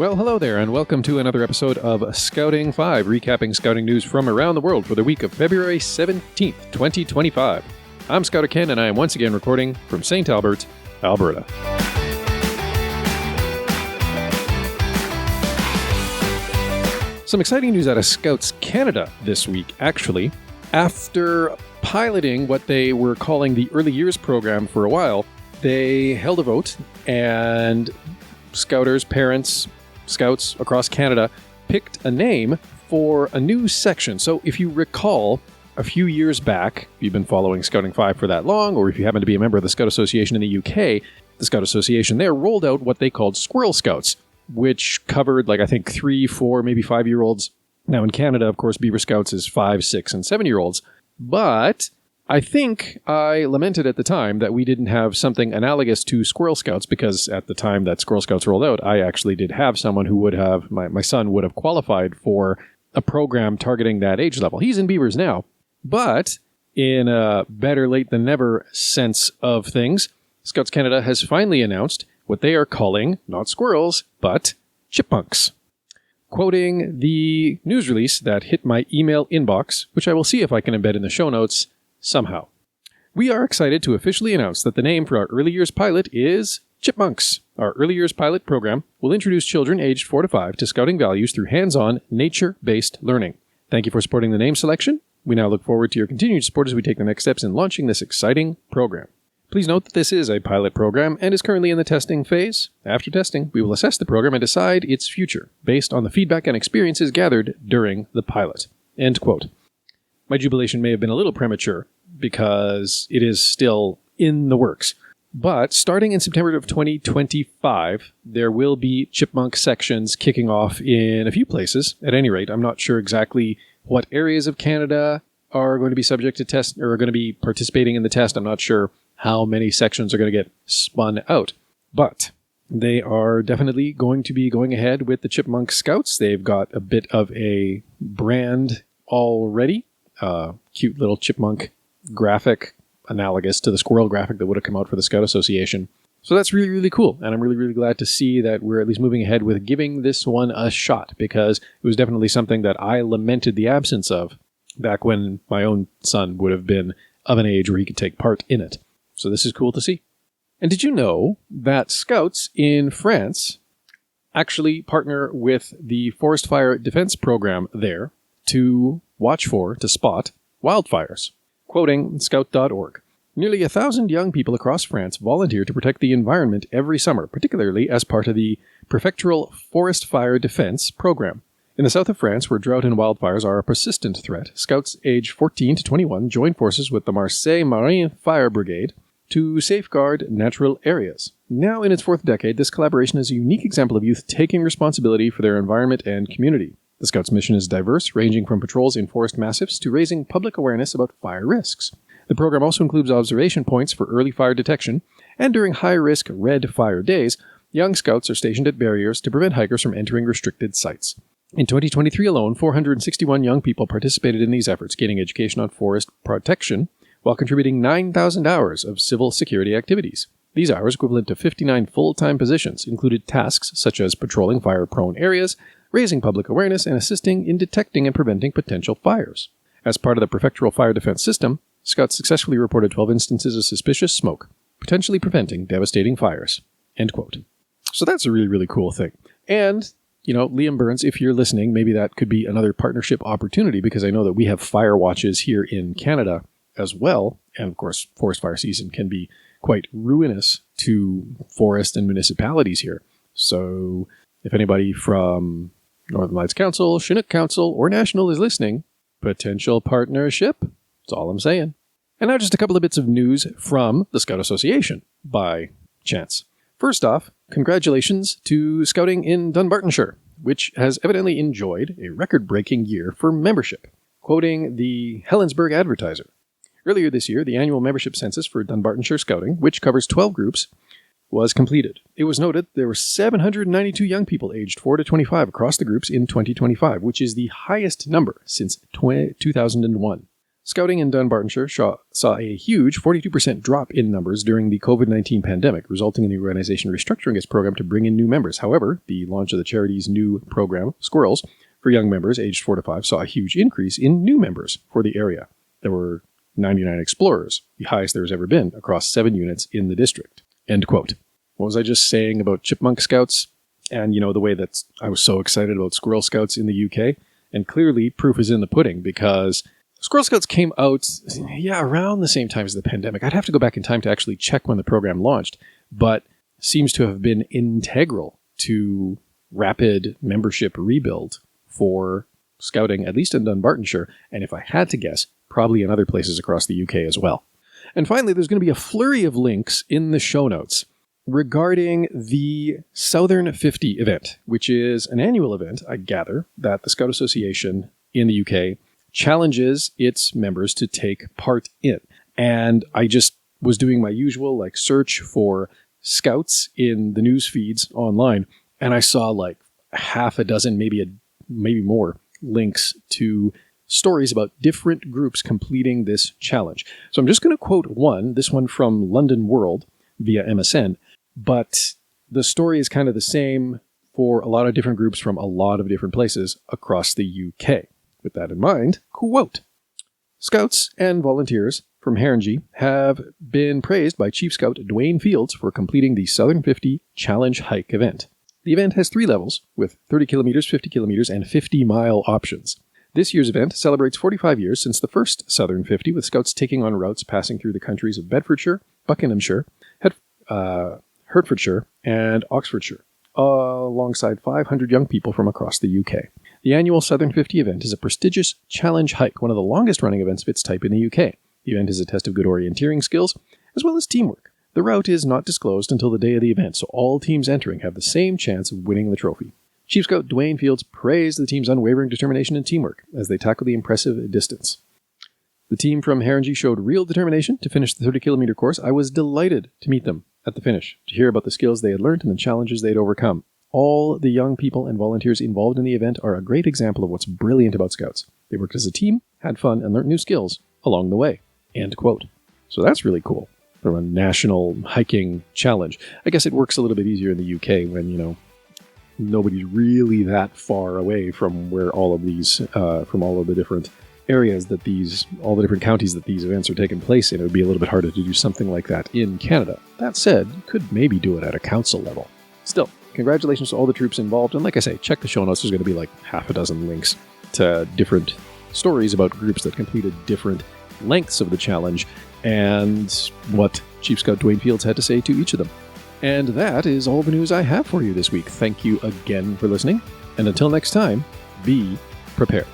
Well, hello there, and welcome to another episode of Scouting 5, recapping scouting news from around the world for the week of February 17th, 2025. I'm Scouter Ken, and I am once again recording from St. Albert, Alberta. Some exciting news out of Scouts Canada this week, actually. After piloting what they were calling the Early Years program for a while, they held a vote, and Scouters, parents, Scouts across Canada picked a name for a new section. So if you recall, a few years back, if you've been following Scouting 5 for that long, or if you happen to be a member of the Scout Association in the UK, the Scout Association there rolled out what they called Squirrel Scouts, which covered, I think 3, 4, maybe 5-year-olds. Now in Canada, of course, Beaver Scouts is 5, 6, and 7-year-olds. But I think I lamented at the time that we didn't have something analogous to Squirrel Scouts, because at the time that Squirrel Scouts rolled out, I actually did have someone who would have, my son would have qualified for a program targeting that age level. He's in Beavers now, but in a better late than never sense of things, Scouts Canada has finally announced what they are calling, not squirrels, but chipmunks. Quoting the news release that hit my email inbox, which I will see if I can embed in the show notes somehow. We are excited to officially announce that the name for our Early Years pilot is Chipmunks. Our Early Years pilot program will introduce children aged 4 to 5 to scouting values through hands-on, nature-based learning. Thank you for supporting the name selection. We now look forward to your continued support as we take the next steps in launching this exciting program. Please note that this is a pilot program and is currently in the testing phase. After testing, we will assess the program and decide its future based on the feedback and experiences gathered during the pilot. End quote. My jubilation may have been a little premature because it is still in the works. But starting in September of 2025, there will be chipmunk sections kicking off in a few places. At any rate, I'm not sure exactly what areas of Canada are going to be subject to test or are going to be participating in the test. I'm not sure how many sections are going to get spun out. But they are definitely going to be going ahead with the Chipmunk Scouts. They've got a bit of a brand already. Cute little chipmunk graphic analogous to the squirrel graphic that would have come out for the Scout Association. So that's really, really cool. And I'm really, really glad to see that we're at least moving ahead with giving this one a shot, because it was definitely something that I lamented the absence of back when my own son would have been of an age where he could take part in it. So this is cool to see. And did you know that Scouts in France actually partner with the Forest Fire Defense Program there to spot wildfires? Quoting scout.org, nearly 1,000 young people across France volunteer to protect the environment every summer, particularly as part of the Prefectural Forest Fire Defense Program. In the south of France, where drought and wildfires are a persistent threat, Scouts aged 14 to 21 join forces with the Marseille Marine Fire Brigade to safeguard natural areas. Now in its 4th decade, this collaboration is a unique example of youth taking responsibility for their environment and community. The Scouts' mission is diverse, ranging from patrols in forest massifs to raising public awareness about fire risks. The program also includes observation points for early fire detection, and during high-risk red fire days, young Scouts are stationed at barriers to prevent hikers from entering restricted sites. In 2023 alone, 461 young people participated in these efforts, gaining education on forest protection, while contributing 9,000 hours of civil security activities. These hours, equivalent to 59 full-time positions, included tasks such as patrolling fire-prone areas, raising public awareness, and assisting in detecting and preventing potential fires. As part of the Prefectural Fire Defense System, Scouts successfully reported 12 instances of suspicious smoke, potentially preventing devastating fires. End quote. So that's a really, really cool thing. And, Liam Burns, if you're listening, maybe that could be another partnership opportunity, because I know that we have fire watches here in Canada as well. And of course, forest fire season can be quite ruinous to forest and municipalities here. So if anybody from Northern Lights Council, Chinook Council, or National is listening, potential partnership. That's all I'm saying. And now just a couple of bits of news from the Scout Association, by chance. First off, congratulations to Scouting in Dunbartonshire, which has evidently enjoyed a record-breaking year for membership. Quoting the Helensburgh Advertiser, earlier this year, the annual membership census for Dunbartonshire Scouting, which covers 12 groups, was completed. It was noted there were 792 young people aged 4 to 25 across the groups in 2025, which is the highest number since 2001. Scouting in Dunbartonshire saw a huge 42% drop in numbers during the COVID-19 pandemic, resulting in the organization restructuring its program to bring in new members. However, the launch of the charity's new program, Squirrels, for young members aged 4 to 5, saw a huge increase in new members for the area. There were 99 explorers, the highest there's ever been, across 7 units in the district. End quote. What was I just saying about Chipmunk Scouts? And, the way that I was so excited about Squirrel Scouts in the UK? And clearly, proof is in the pudding, because Squirrel Scouts came out, around the same time as the pandemic. I'd have to go back in time to actually check when the program launched, but seems to have been integral to rapid membership rebuild for Scouting, at least in Dunbartonshire, and if I had to guess, probably in other places across the UK as well. And finally, there's going to be a flurry of links in the show notes regarding the Southern 50 event, which is an annual event, I gather, that the Scout Association in the UK challenges its members to take part in. And I just was doing my usual search for Scouts in the news feeds online, and I saw half a dozen, maybe more links to stories about different groups completing this challenge. So I'm just going to quote this one from London World via MSN, but the story is kind of the same for a lot of different groups from a lot of different places across the UK. With that in mind, quote, Scouts and volunteers from Haringey have been praised by Chief Scout Dwayne Fields for completing the Southern 50 Challenge Hike event. The event has 3 levels, with 30 kilometers, 50 kilometers, and 50-mile options. This year's event celebrates 45 years since the first Southern 50, with Scouts taking on routes passing through the countries of Bedfordshire, Buckinghamshire, Hertfordshire, and Oxfordshire, alongside 500 young people from across the UK. The annual Southern 50 event is a prestigious challenge hike, one of the longest-running events of its type in the UK. The event is a test of good orienteering skills, as well as teamwork. The route is not disclosed until the day of the event, so all teams entering have the same chance of winning the trophy. Chief Scout Dwayne Fields praised the team's unwavering determination and teamwork as they tackled the impressive distance. The team from Haringey showed real determination to finish the 30-kilometer course. I was delighted to meet them at the finish, to hear about the skills they had learned and the challenges they had overcome. All the young people and volunteers involved in the event are a great example of what's brilliant about Scouts. They worked as a team, had fun, and learned new skills along the way. End quote. So that's really cool. From a national hiking challenge. I guess it works a little bit easier in the UK when, nobody's really that far away from where all of these, from all of the different areas that all the different counties that these events are taking place in. It would be a little bit harder to do something like that in Canada. That said, you could maybe do it at a council level. Still, congratulations to all the troops involved. And like I say, check the show notes. There's going to be half a dozen links to different stories about groups that completed different lengths of the challenge and what Chief Scout Dwayne Fields had to say to each of them. And that is all the news I have for you this week. Thank you again for listening. And until next time, be prepared.